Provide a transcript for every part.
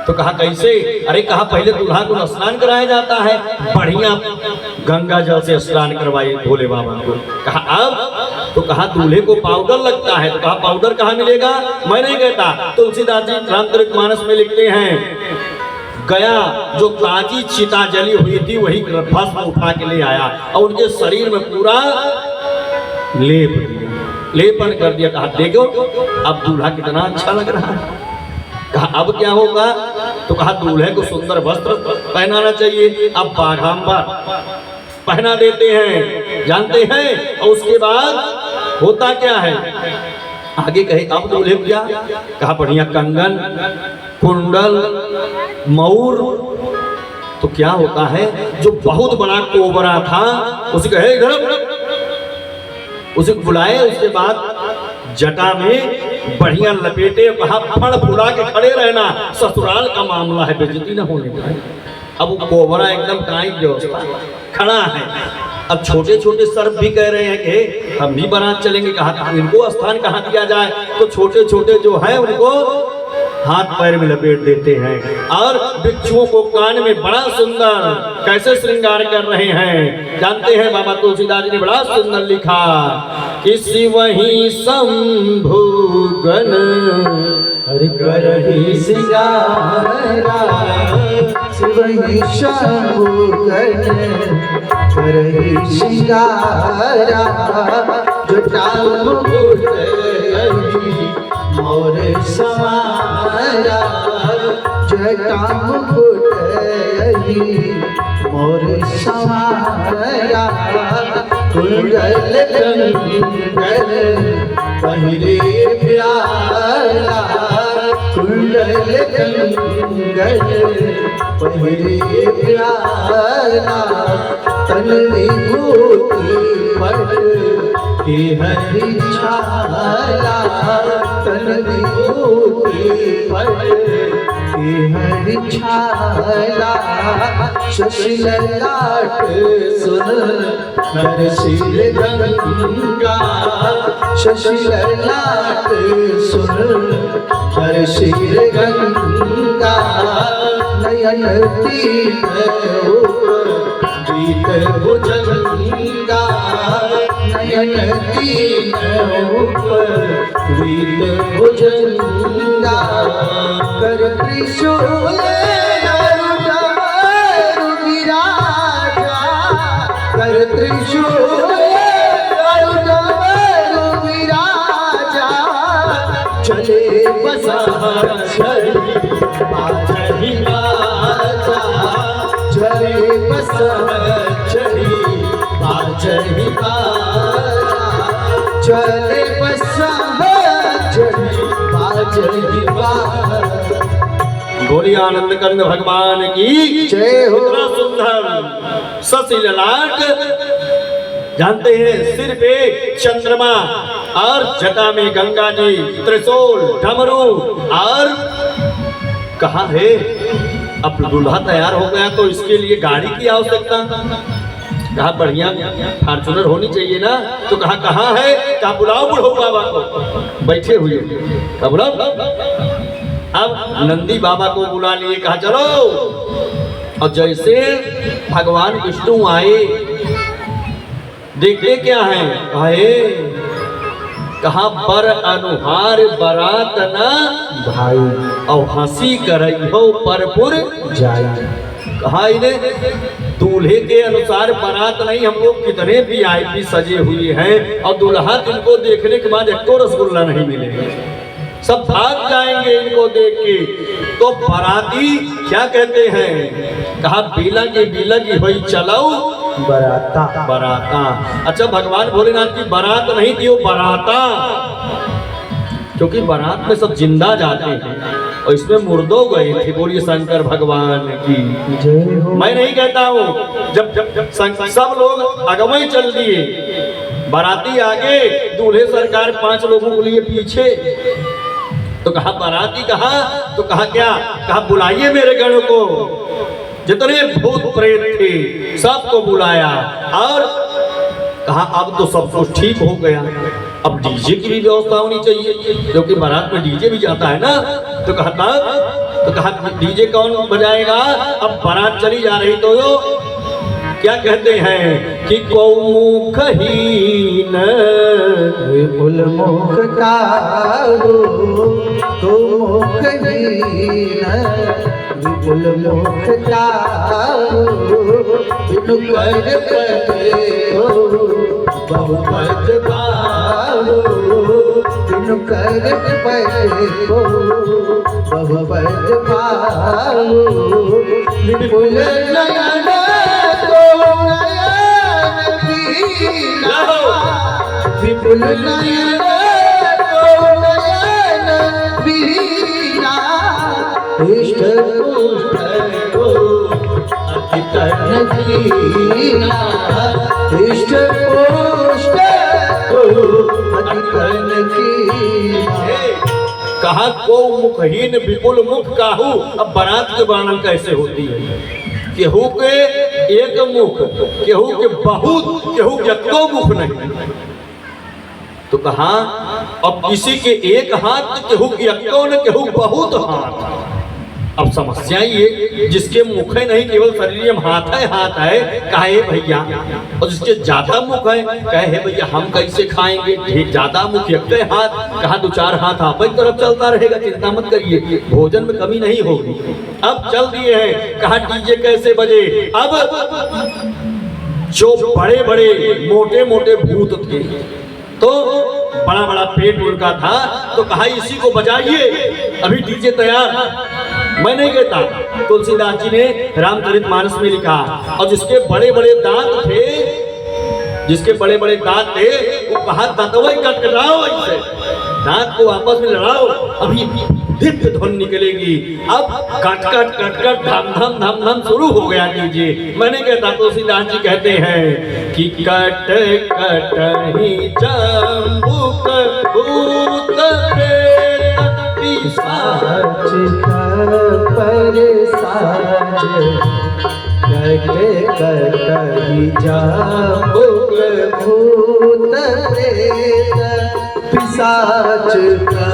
तो कहा कैसे? अरे कहा पहले दूल्हा को स्नान कराया जाता है, बढ़िया गंगा जल से स्नान करवाइए भोले बाबा को। कहा अब? तो कहा दूल्हे को पाउडर लगता है। तो कहा पाउडर कहाँ मिलेगा? मैं नहीं कहता, तुलसीदास जी रामचरितमानस में लिखते हैं, गया जो ताजी चिता जली हुई थी वही भस्म उठा के ले आया और उनके शरीर में पूरा लेपन कर दिया। कहा देखो अब दूल्हा कितना अच्छा लग रहा है। कहा अब क्या होगा? तो कहा दूल्हे को सुंदर वस्त्र पहनाना चाहिए। अब बाघांबर पहना देते हैं, जानते हैं। और उसके बाद होता क्या है आगे कहे? अब दूल्हे क्या? कहा बढ़िया कंगन, कुंडल, मऊर। तो क्या होता है, जो बहुत बड़ा कोबरा था उसे कहे इधर, उसे बुलाए। उसके बाद जटा में बढ़िया लपेटे, कहा फड़ फुला के खड़े रहना, ससुराल का मामला है, बेइज्जती न होने पाए। अब वो कोबरा एकदम टाइट व्यवस्था खड़ा है। अब छोटे छोटे सर्प भी कह रहे हैं कि हम भी बारात चलेंगे। कहा इनको स्थान कहाँ दिया जाए? तो छोटे छोटे जो है उनको हाथ पैर में लपेट देते हैं और बिच्छुओं को कान में बड़ा सुंदर कैसे श्रृंगार कर रहे हैं, जानते हैं? बाबा तुलसीदास जी ने बड़ा सुंदर लिखा कि शिवहि शंभु गण हरि करहि सिंगारा, शिवहि शंभु गण करहि सिंगारा, जटा मुकुट मोर समाया, जटा मुकुट मोर समाया, कुंडल कंगन पहिरे प्यारा, कुंडल कंगन पहिरे प्यारा, तन विभूति पट के हरि छाया, तन विभूति पट के हरि छाया, शशि ललाट सुन नरसिंह गंगा, शशि ललाट सुन नरसिंह गंगा, नयन तीन बीत भुजंगा, नयन तीन बीत भुजंगा, कर त्रिशूल कर त्रिशूल विराजा, चले बसा बाजहि बाजा, चले बसा बाजहि बाजा, चले बसा बाजहि बाजा। बोलिए आनंद कंद भगवान की जय हो। सुंदर शशि ललाट, जानते हैं सिर पे चंद्रमा और जटा में गंगा जी, त्रिशूल, डमरू और कहा है अब दूल्हा तैयार हो गया तो इसके लिए गाड़ी की आवश्यकता। कहा बढ़िया फॉर्च्यूनर होनी चाहिए ना। तो कहा कहाँ है? कहा बुलाओ बुढ़ऊ बाबा को, बैठे हुए। कहा बुलाओ। अब नंदी बाबा को बुला लिए, कहा चलो। और जैसे भगवान विष्णु आए, देखते क्या है? कहा बर अनुहार बरात न भाई और हंसी करई हो परपुर जाई। कहा इन्हें दूल्हे के अनुसार बारात नहीं, हम लोग कितने VIP सजे हुए हैं और दूल्हा इनको देखने के बाद एक तो रसगुल्ला नहीं मिलेगा, सब भाग जाएंगे इनको देख के। तो बाराती क्या कहते हैं? कहा बीला की हुई चलाओ बराता। बराता। अच्छा भगवान भोलेनाथ की बारात नहीं थी, वो बराता, क्योंकि बारात में सब जिंदा जाते हैं और इसमें मुर्दों गए थे। बोलिए शंकर भगवान की जय हो। मैं नहीं कहता हूँ, जब सब लोग अगमई चल दिए, बाराती आगे, दूल्हे सरकार 5 लोगों को लिए पीछे। तो कहा बाराती कहा? तो कहा क्या? कहा बुलाइए मेरे गणों को, जितने भूत प्रेत थे सबको बुलाया और कहा अब तो सब कुछ ठीक हो गया, अब डीजे की भी व्यवस्था होनी चाहिए, क्योंकि बारात में डीजे भी जाता है ना। तो कहा तो कहा डीजे कौन बजाएगा? अब बारात चली जा रही तो क्या कहते हैं कि कौमुखहीन विपुल मुख काहू तो मुखहीन, विपुल मुख काहू बिनु कर पते हो बहुपत पाहू, बिनु कर पते हो बहुपत पाहू। विपुल नयन तो नयन बीना, विपुल नयन तो नयन बीना, इष्ट पुष्ट को अति तन कीना, इष्ट पुष्ट को अति तन कीना। कहा को मुखहीन विपुल मुख काहू। अब बारात के वर्णन कैसे होती है? केहू के एक मुख, केहू के बहुत, केहू के एको मुख नहीं। तो कहा अब किसी के एक हाथ, केहू के एको न, केहू बहुत हाथ। अब समस्या ये, जिसके मुख है नहीं, केवल शरीर में हाथ है, कहे भैया, और जिसके ज्यादा मुख है, कहे भैया हम कैसे खाएंगे? ज्यादा मुख एक हाथ, कहा 2-4 हाथ आप ही तरफ चलता रहेगा, चिंता मत करिए, भोजन में कमी नहीं होगी। अब चल दिए हैं, कहा डीजे कैसे बजे? अब जो बड़े बड़े मोटे मोटे भूत थे, तो बड़ा बड़ा पेट उनका था, तो कहा इसी को बजाइए, अभी डीजे तैयार। मैं नहीं कहता, तुलसीदास जी ने रामचरितमानस में लिखा। और जिसके बड़े बड़े दांत थे, जिसके बड़े बड़े दांत थे, वो कहा दांतों कटकटाओ, ऐसे दांत को आपस में लड़ाओ, अभी दिव्य ध्वनि निकलेगी। अब कट कट कट कट धम धम धम धम शुरू हो गया डीजे। मैंने कहता, तुलसीदास जी कहते हैं कि कट कट ही चंबुक भूत प्रेत पिशाच पर साज, कट कट ही चंबुक भूत प्रेत पिशाच का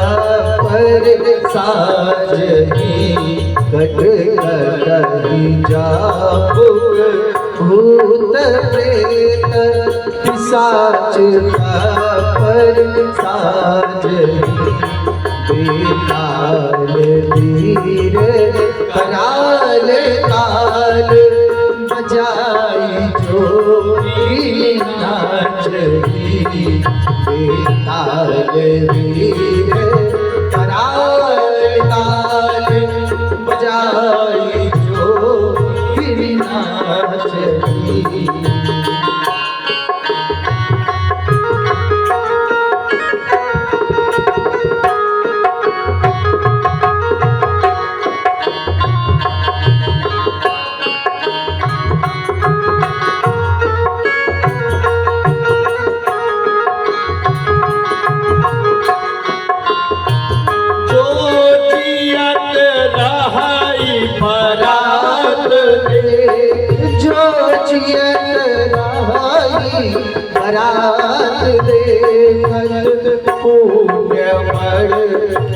पर साज ही, कट कट ही चंबुक भूत प्रेत पिशाच का पर साज ही। बेताल वीर कराल ताल, बजाई जोड़ी नाचही। बेताल वीर कराल ताल, बजाई जोड़ी नाचही। बरात देखत पुण्य बड़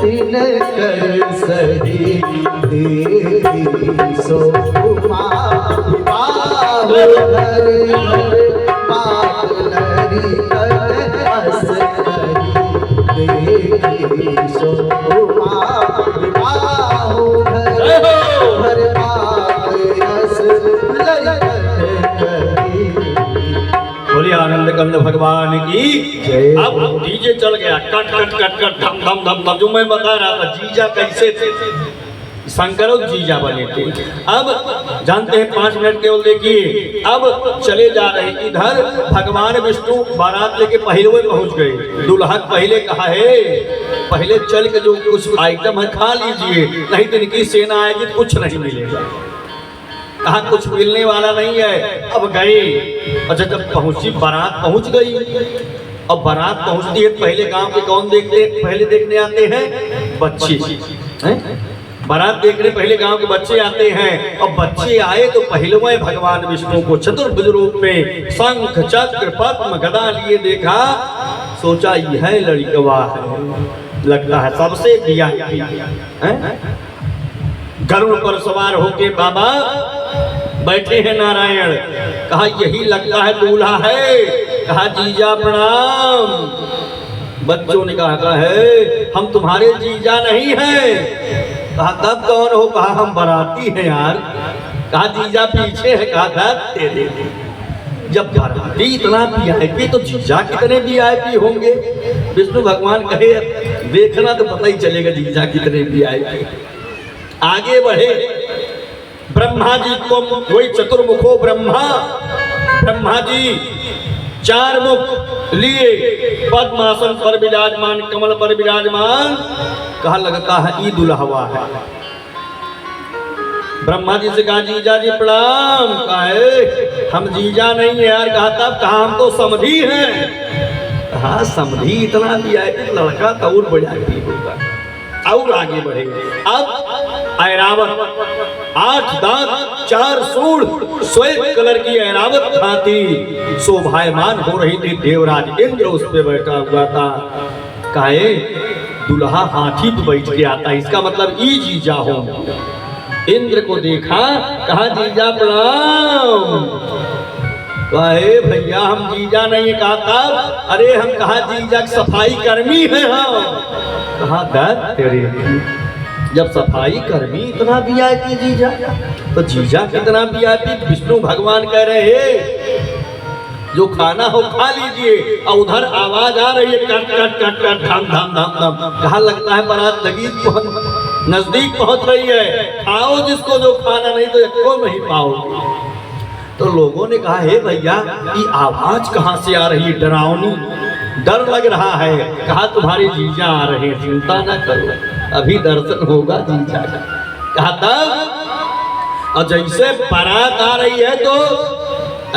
दिन कर सही, देवी सो विवाह घर पाप लरी कर हस करी, देवी सो विवाह घर पाप हस लरी। बोलिए आनंद कंद भगवान की। अब डीजे चल गया, कट कट कट कट धम धम धम धम। जो मैं बता रहा था जीजा कैसे थे, शंकरों जीजा बने थे। अब जानते हैं 5 मिनट केवल देखिए। अब चले जा रहे, इधर भगवान विष्णु बारात लेके पहले पहुंच गए। दुल्हा पहले कहा है, पहले चल के जो कुछ आइटम है खा लीजिए, नहीं तो इनकी सेना आएगी तो कुछ नहीं मिलेगा। कहा कुछ मिलने वाला नहीं है। अब गए, अच्छा जब पहुंची, बारात पहुंच गई। अब बारात पहुंचती है, पहले गांव के कौन पहले देखने आते हैं? बच्चे हैं? बारात देखने पहले गांव के बच्चे आते हैं। और बच्चे आए तो पहलवान भगवान विष्णु को चतुर्भुज रूप में शंख चक्र पद्म गदा लिए देखा, सोचा यह लड़कवा है, लगता है सबसे दिया है। गरुड़ पर सवार होके बाबा बैठे हैं नारायण। कहा यही लगता है दूल्हा है। कहा जीजा प्रणाम। बच्चों ने कहा है हम तुम्हारे जीजा नहीं हैं। कहा तब कौन हो? कहा हम बाराती हैं यार। कहा जीजा पीछे है। कहा था तेरे जब बाराती इतना वीआईपी तो जीजा कितने वीआईपी होंगे। विष्णु भगवान कहे देखना तो पता ही चलेगा जीजा कितने वीआईपी। आगे बढ़े ब्रह्मा जी को वही चतुर्मुखो ब्रह्मा। ब्रह्मा जी 4 मुख लिए पद्मासन पर विराजमान, कमल पर विराजमान। कहा लगता है ई दुल्हवा है। ब्रह्मा जी से कहा जीजा जी प्रणाम। कहा हम जीजा नहीं है यार। कहा तब कहा हम तो समधी हैं। कहा समधी इतना भी आए लड़का तो और बड़ा भी होगा। और आगे बढ़ेंगे। अब ऐरावत 8 दांत 4 सूंड श्वेत कलर की ऐरावत हाथी शोभायमान हो रही थी। देवराज इंद्र उस पे बैठा हुआ था। कहे दुल्हा हाथी पे बैठ के आता, इसका मतलब ई जीजा हो। इंद्र को देखा, कहा जीजा प्रणाम। कहे भैया हम जीजा नहीं। कहा तब अरे हम कहा जीजा सफाई कर्मी है हम। कहा तेरे जब सफाई कर्मी इतना वीआईपी जीजा तो जीजा कितना वीआईपी। विष्णु भगवान कह रहे हैं जो खाना हो खा लीजिए। और उधर आवाज आ रही है कट कट कट कट धाम धाम धाम धाम। कहा लगता है बारात नजदीक पहुंच रही है। खाओ जिसको जो खाना, नहीं तो एको नहीं पाओगे। तो लोगों ने कहा हे भैया ये आवाज कहाँ से आ रही है डरावनी, डर लग रहा है। कहा तुम्हारे जीजा आ रहे हैं, चिंता न करो अभी दर्शन होगा जीजा का। कहा तब और जैसे बारात आ रही है तो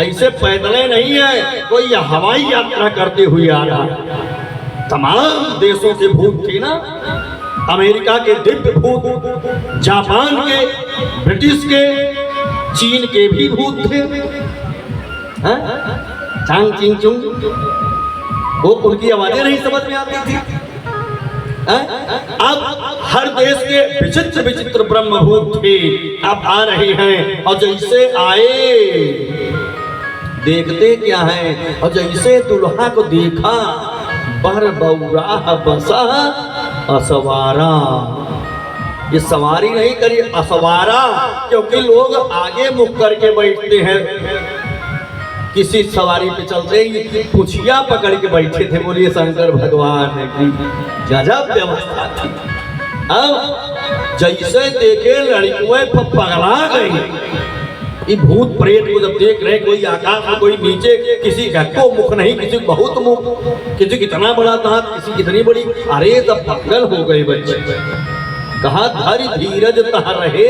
ऐसे पैदले नहीं है, कोई हवाई यात्रा करते हुए आ रहा। तमाम देशों के भूत थे ना, अमेरिका के दिव्य भूत, जापान के, ब्रिटिश के, चीन के भी भूत थे। चांग चिंग चुंग वो उनकी आवाजें नहीं समझ में आती थी। अब हर देश के विचित्र विचित्र ब्रह्मभूत थे, अब आ रहे हैं। और जैसे आए देखते क्या है, और जैसे दुल्हा को देखा बर बौरा बसा असवारा। ये सवारी नहीं करी, असवारा, क्योंकि लोग आगे मुख करके बैठते हैं। किसी सवारी पे चलते ही पुछिया पकड़ के बैठे थे। बोलिए शंकर भगवान की गजब व्यवस्था थी। अब जैसे देखे लड़कियों पगला गई। ये भूत प्रेत को जब देख रहे, कोई आकाश में कोई नीचे, किसी का को मुख नहीं, किसी बहुत मुख, किसी कितना बड़ा दांत, किसी कितनी बड़ी। अरे तब पागल हो गए बच्चे। कहा धरि धीरज तह रहे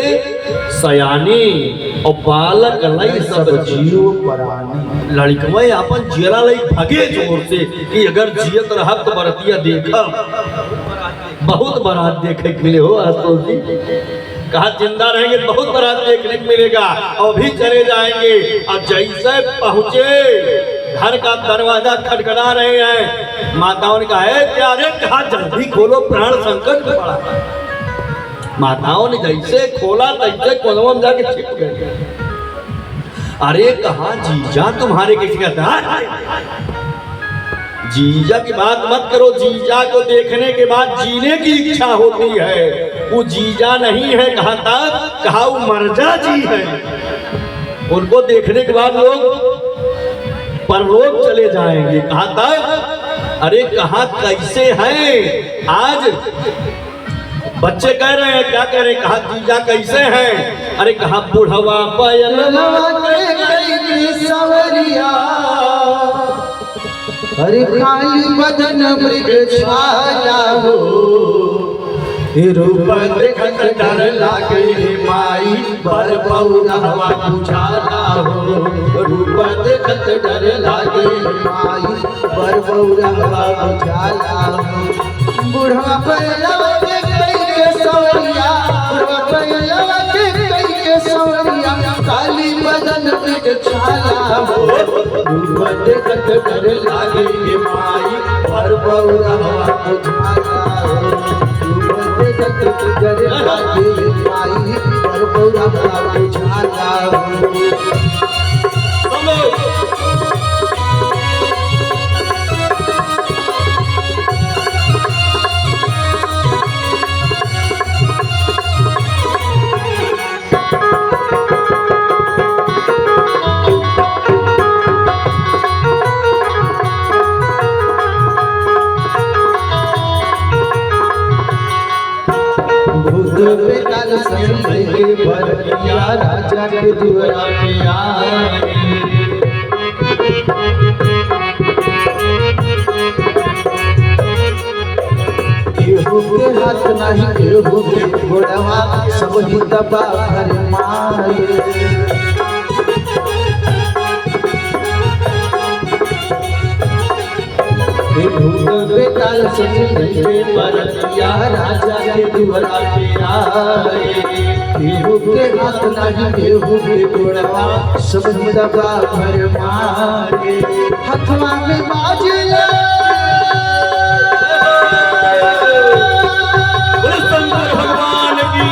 सयानी और बालक लई सब जीव परानी। लड़कवे अपन जियरा लई भगे जोर से कि अगर जियत रहत तो बरतिया देखा। बहुत बारात देखे के लिए हो आशुतोष जी। कहा जिंदा रहेंगे बहुत बारात देखने को मिलेगा और भी चले जाएंगे। और जैसे पहुंचे घर का दरवाजा खटखटा रहे हैं, माताओं ने कहा है प्यारे, कहा जल्दी खोलो प्राण संकट में पड़ा। माताओं ने जैसे खोला तैसे कोलवा में जाके छिप गए। अरे कहा जीजा तुम्हारे किसी का दाद? जीजा की बात मत करो, जीजा को देखने के बाद जीने की इच्छा होती है। वो जीजा नहीं है। कहा था, कहा वो मर्जा जी है। उनको देखने के बाद लोग परलोक चले जाएंगे। कहा था अरे कहा कैसे हैं आज? बच्चे कह रहे हैं, क्या कह रहे हैं? कहा जीजा कैसे हैं? अरे कहा बुढ़वा सवरिया, हरे काली बदन मृग छाया हो। रूप देखत डर लागे माई, बर बौरहवा बुझाला हो। रूप देखत डर लागे माई, बर बौरहवा बुझाला हो। बुढ़वा पहलवा के कई के सवरिया, बुढ़वा पहलवा के कई के सवरिया, काली बदन मृग छाया हो। रूप देखत डर लागे माई, बर बौरहवा बुझाला हो। डर लागे माई, बेताल संग के भरतिया राजा के दुआरा पे आए। केहू के हाथ नहीं केहू के गोड़वा सब ही दबा भर माए। बेताल संग के भरतिया राजा के दुआरा पे आए। केहू के हाथ नहीं केहू के गोड़वा सब ही दबा भर मारे। हथवा में बाजला भगवान की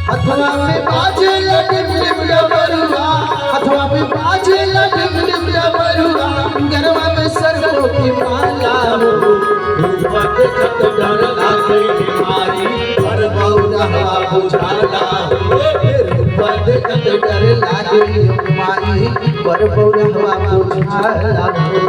हथवा में बाजला डिम डबरुआ, हथवा में बाजला डिम डबरुआ, गरवा में सरसों की माला हो। रूपा देखत डर लागे बीमारी पर बौरा बुझाला हो। रूपा देखत डर लागे बीमारी पर बौरा बुझाला हो।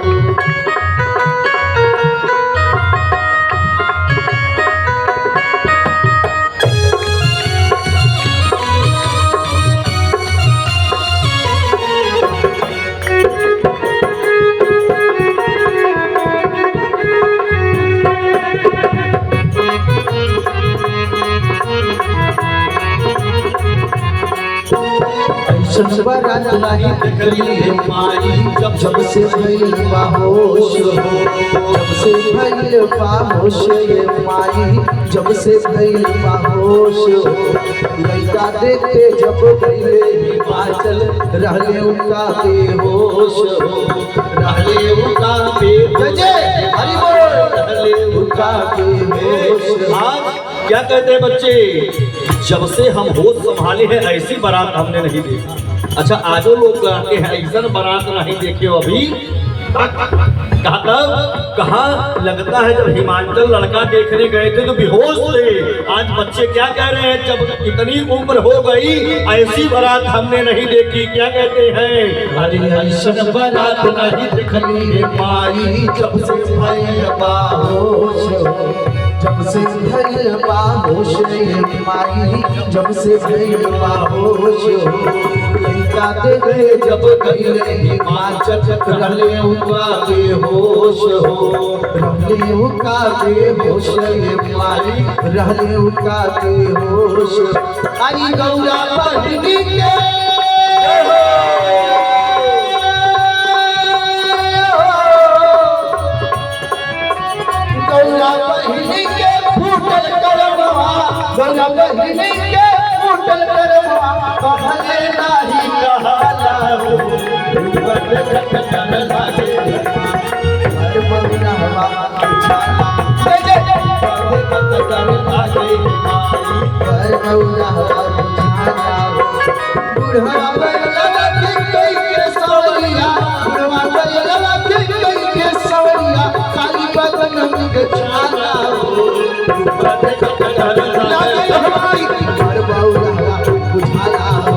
ऐसन बारात नहीं देखली है माई जब से भइल बाहोश हो। जब से भइल बाहोश ये माई जब से भइल बाहोश हो। लड़का देखते जब गईले हिमाचल रहले उनका बेहोश हो। रहले उनका बेहोश हरि बोल रहले उनका बेहोश हो। आज क्या कहते हैं बच्चे, जब से हम होश संभाले हैं ऐसी बारात हमने नहीं देखी। अच्छा आजो लोग कहते हैं ऐसा बारात नहीं देखे अभी। कहाँ लगता है जब हिमाचल लड़का देखने गए थे तो बेहोश थे। आज बच्चे क्या कह रहे हैं, जब इतनी उम्र हो गई ऐसी बारात हमने नहीं देखी। क्या कहते हैं, अरे ऐसन बारात नहीं देखली है माई जब से भइल बाहोश हो। जब से भइल बाहोश ये माई जब से भइल बाहोश हो। लड़का देखे जब गईले हिमाचल रहले उनका बेहोश हो। रहले उनका बेहोश ये माई रहले उनका बेहोश। आई गौरा बहिनी के गौरा बहिनी के फूटल करवा, गौरा बहिनी के फूटल करवा कहले नाही कहला हो। रूपा देखत डर लागे हर बौरा हवा बुझाला। देखत डर लागे हर बौरा हवा बुझाला हो। बुढ़वा बैलवा के कई के सवरिया, बुढ़वा बैलवा के कई के सवरिया, काली बदन के छाला हो। रूपा देखत डर लागे हर बौरा हवा बुझाला हो।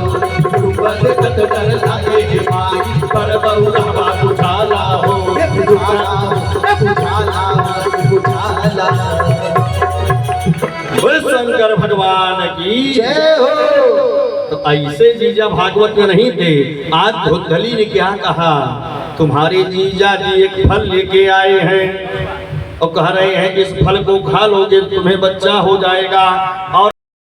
रूपा देखत डर लागे माई पर बौरा हवा बुझाला हो। बुझाला बुझाला बोल शंकर भगवान की जय हो। तो ऐसे जीजा भागवत में नहीं थे। आज धुंधली ने क्या कहा, तुम्हारे जीजा जी एक फल लेके आए हैं और कह रहे हैं कि इस फल को खा लोगे तुम्हें बच्चा हो जाएगा। और